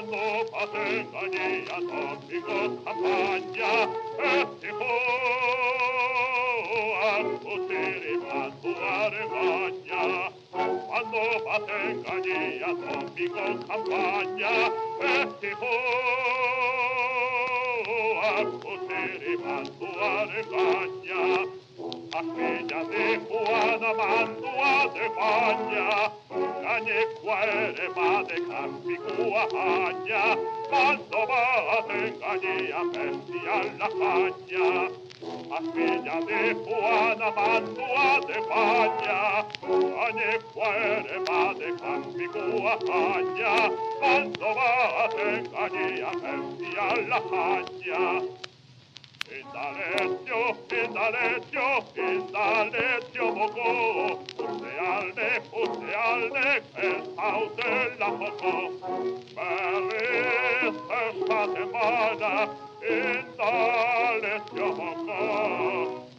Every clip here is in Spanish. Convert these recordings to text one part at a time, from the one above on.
quando fate compagnia, topico campagna, e si può a potere mantuare magna. Quando fate compagnia, topico campagna, e si può a potere mantuare magna. A figlia de Juana Mantua de Pagna, Cagne quere va de campi cuagna, quando va te caglia pesti alla cagna. A figlia de Juana Mantua de Pagna, Cagne quere va de campi cuagna, quando va te caglia pesti alla cagna. Indalecio, moco, ustealne, el paute la moco. Paris esta semana, indalecio, moco,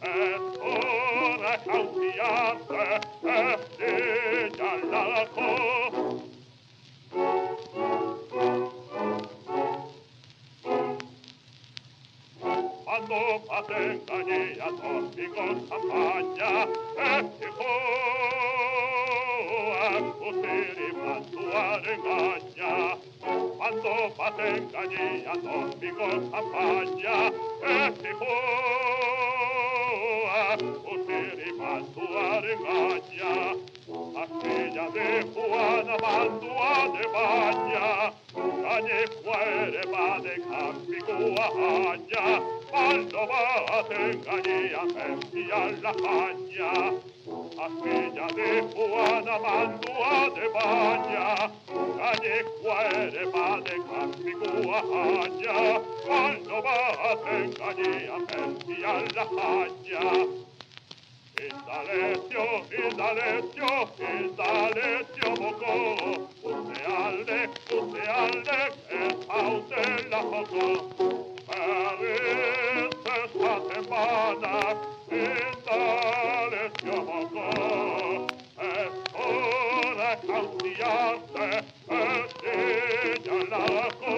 es una cauciante, es ya la co. Quando fate compagnia, topico campagna, e si può a potere mantuare magna. Quando fate compagnia, topico campagna, e si può a potere mantuare magna. A figlia de Juana Mantua de Bagna, Cagne fuere va de campi cuagna, quando va te caglia pesti alla cagna. A figlia de Juana Mantua de Bagna, Cagne fuere va de campi cuagna, quando va te caglia pesti alla cagna. Indalecio, moco, ustealne, el paute la moco. Paris esta semana, indalecio, moco, es hora cauciante, es ya la co.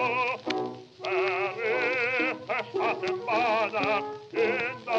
Paris esta semana, indalecio,